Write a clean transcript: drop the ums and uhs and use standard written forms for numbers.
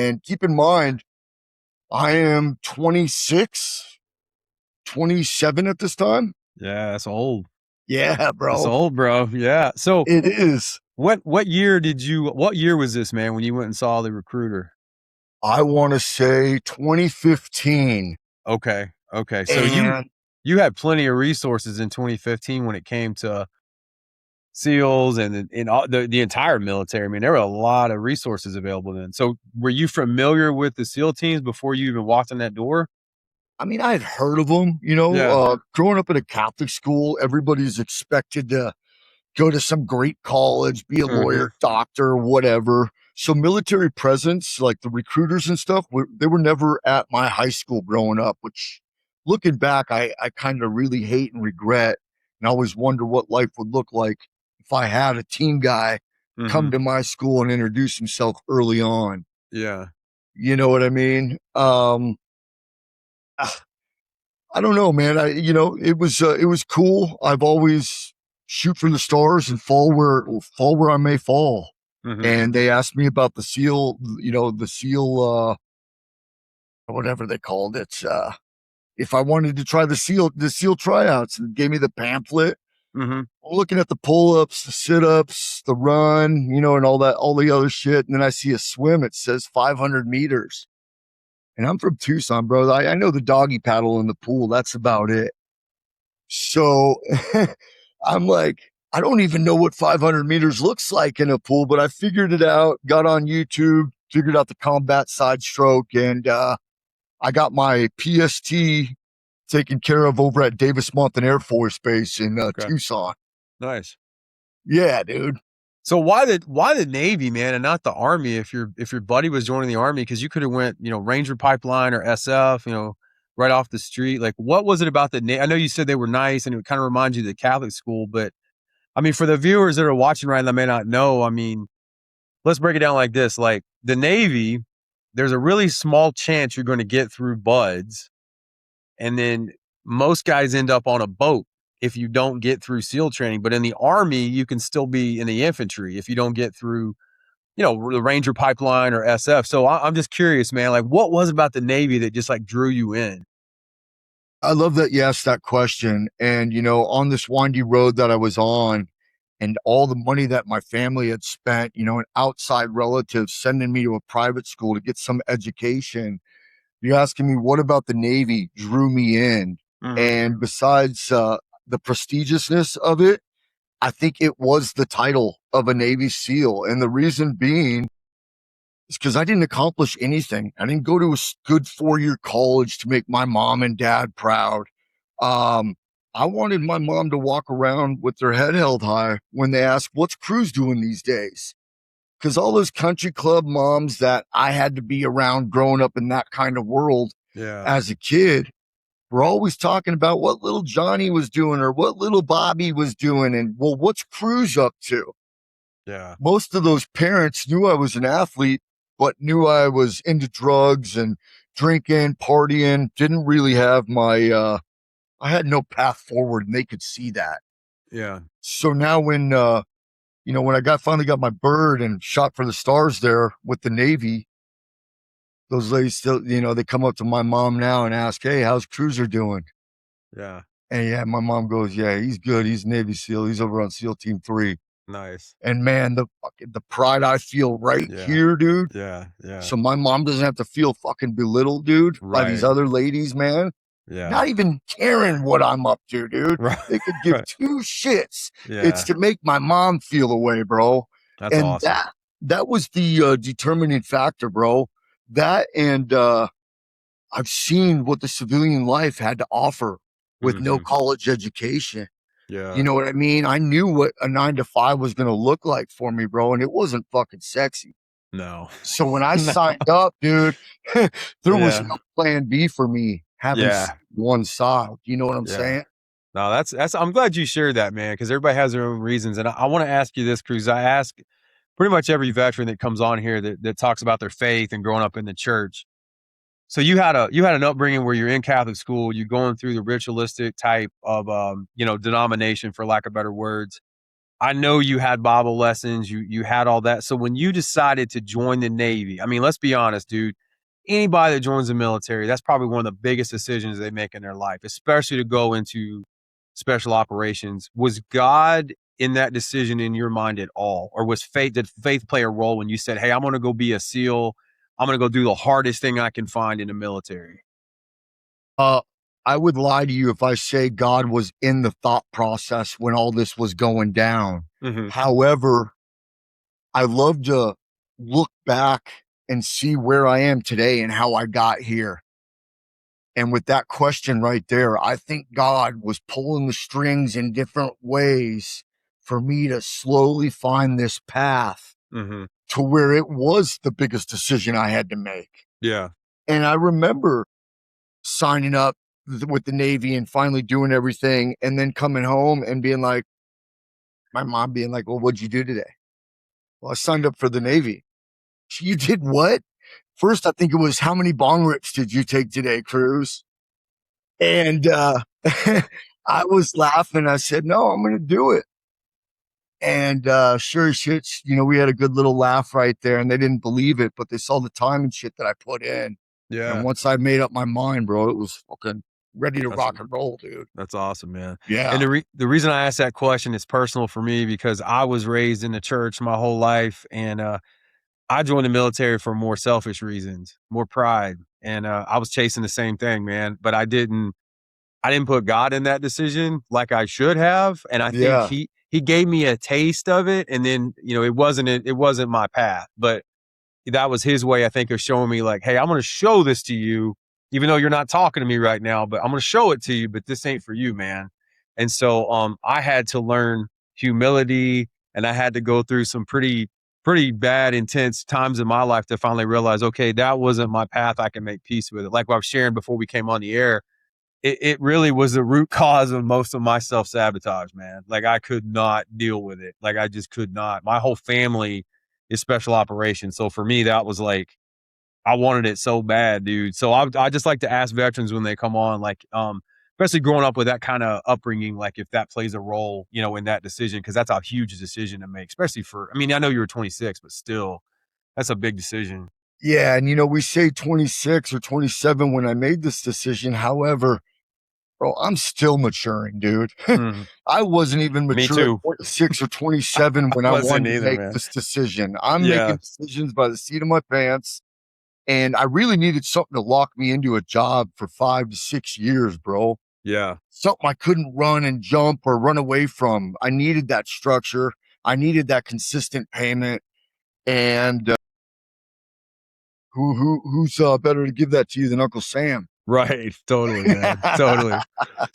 And keep in mind, I am 26, 27 at this time. Yeah, that's old. Yeah, That's bro. old, bro. Yeah. So It is. what year was this, man, when you went and saw the recruiter? I want to say 2015. Okay. Okay. So And you had plenty of resources in 2015 when it came to SEALs and all the entire military. I mean, there were a lot of resources available then. So were you familiar with the SEAL teams before you even walked in that door? I mean, I had heard of them, Yeah. growing up in a Catholic school, everybody's expected to go to some great college, be a Hmm. lawyer, doctor, whatever. So military presence, like the recruiters and stuff, they were never at my high school growing up, which looking back, I kind of really hate and regret. And I always wonder what life would look like if I had a team guy come Hmm. to my school and introduce himself early on. Yeah. You know what I mean? Ah, I don't know, man. It was cool. I've always shoot for the stars and fall where I may fall. Hmm. And they asked me about the SEAL, the SEAL, whatever they called it. If I wanted to try the SEAL tryouts, and gave me the pamphlet. Hmm. Looking at the pull-ups, the sit-ups, the run, and all the other shit. And then I see a swim. It says 500 meters. And I'm from Tucson, bro. I know the doggy paddle in the pool. That's about it. So I'm like, I don't even know what 500 meters looks like in a pool, but I figured it out, got on YouTube, figured out the combat side stroke, and I got my PST taken care of over at Davis Monthan Air Force Base in Okay. Tucson. Nice. Yeah, dude. So why the Navy, man, and not the Army? If your buddy was joining the Army, because you could have went, Ranger Pipeline or SF, right off the street. Like, what was it about the Navy? I know you said they were nice, and it kind of reminds you of the Catholic school, but I mean, for the viewers that are watching right now that may not know, I mean, let's break it down like this: like the Navy, there's a really small chance you're going to get through buds, and then most guys end up on a boat if you don't get through SEAL training. But in the Army, you can still be in the infantry if you don't get through, the Ranger Pipeline or SF. So I'm just curious, man, like what was it about the Navy that just like drew you in? I love that you asked that question. And, on this windy road that I was on, and all the money that my family had spent, and outside relatives sending me to a private school to get some education. You're asking me what about the Navy drew me in? Mm-hmm. And besides the prestigiousness of it, I think it was the title of a Navy SEAL. And the reason being is because I didn't accomplish anything. I didn't go to a good 4-year college to make my mom and dad proud. Um, I wanted my mom to walk around with their head held high when they ask, what's Cruzz doing these days? Because all those country club moms that I had to be around growing up in that kind of world Yeah. as a kid were always talking about what little Johnny was doing or what little Bobby was doing. And well, what's Cruzz up to? Yeah. Most of those parents knew I was an athlete, but knew I was into drugs and drinking, partying, didn't really have I had no path forward and they could see that. Yeah. So now when I finally got my bird and shot for the stars there with the Navy, those ladies still, they come up to my mom now and ask, hey, how's Cruiser doing? Yeah. And yeah, my mom goes, yeah, he's good. He's Navy SEAL. He's over on SEAL Team 3. Nice. And man, the pride I feel right Yeah. here, dude. Yeah. Yeah. So my mom doesn't have to feel fucking belittled, dude, by these Right. other ladies, man. Yeah. Not even caring what I'm up to, dude. Right. They could give Right. two shits. It's Yeah. to make my mom feel away, bro. That's And awesome. that was the determining factor, bro. That and I've seen what the civilian life had to offer with no Hmm. college education. You Yeah. know what I mean? I knew what a 9 to 5 was going to look like for me, bro, and it wasn't fucking sexy. No. So when I No. signed up, dude, there was Yeah. no plan B for me having Yeah. one side. You know what I'm Yeah. saying? No, that's I'm glad you shared that, man, because everybody has their own reasons. And I want to ask you this, Cruz. I ask pretty much every veteran that comes on here that talks about their faith and growing up in the church. So you had an upbringing where you're in Catholic school, you're going through the ritualistic type of denomination, for lack of better words. I know you had Bible lessons, you had all that. So when you decided to join the Navy, I mean, let's be honest, dude. Anybody that joins the military, that's probably one of the biggest decisions they make in their life, especially to go into special operations. Was God in that decision in your mind at all? Or did faith play a role when you said, hey, I'm gonna go be a SEAL, I'm gonna go do the hardest thing I can find in the military? Uh, I would lie to you if I say God was in the thought process when all this was going down. Mm-hmm. However, I love to look back and see where I am today and how I got here. And with that question right there, I think God was pulling the strings in different ways for me to slowly find this path Mm-hmm. to where it was the biggest decision I had to make. Yeah. And I remember signing up with the Navy and finally doing everything and then coming home and being like, my mom being like, well, what'd you do today? Well, I signed up for the Navy. You did what? First, I think it was, how many bong rips did you take today, Cruzz? And I was laughing. I said, no, I'm going to do it. And sure as shit, we had a good little laugh right there, and they didn't believe it, but they saw the time and shit that I put in. And Yeah. once I made up my mind, bro, it was fucking ready to That's rock and roll, dude. That's awesome, man. And Yeah. the reason I asked that question is personal for me because I was raised in the church my whole life, and I joined the military for more selfish reasons, more pride, and I was chasing the same thing, man. But I didn't put God in that decision like I should have, and I think Yeah. he gave me a taste of it, and then it wasn't my path, but that was his way, I think, of showing me like, hey, I'm going to show this to you, even though you're not talking to me right now, but I'm going to show it to you, but this ain't for you, man. And so, I had to learn humility, and I had to go through some pretty bad, intense times in my life to finally realize, okay, that wasn't my path. I can make peace with it. Like what I was sharing before we came on the air, it really was the root cause of most of my self-sabotage, man. Like I could not deal with it. Like I just could not. My whole family is special operations. So for me, that was like, I wanted it so bad, dude. So I just like to ask veterans when they come on, like, especially growing up with that kind of upbringing, like if that plays a role, in that decision, because that's a huge decision to make, especially I mean, I know you were 26, but still, that's a big decision. Yeah. And, we say 26 or 27 when I made this decision. However, bro, I'm still maturing, dude. Mhm. I wasn't even Me mature at too. 26 or 27 when I Wasn't wanted to either, make man. this decision. I'm Yeah. making decisions by the seat of my pants. And I really needed something to lock me into a job for 5 to 6 years, bro. Yeah. Something I couldn't run and jump or run away from. I needed that structure. I needed that consistent payment. And who's better to give that to you than Uncle Sam? Right. Totally, man. Totally.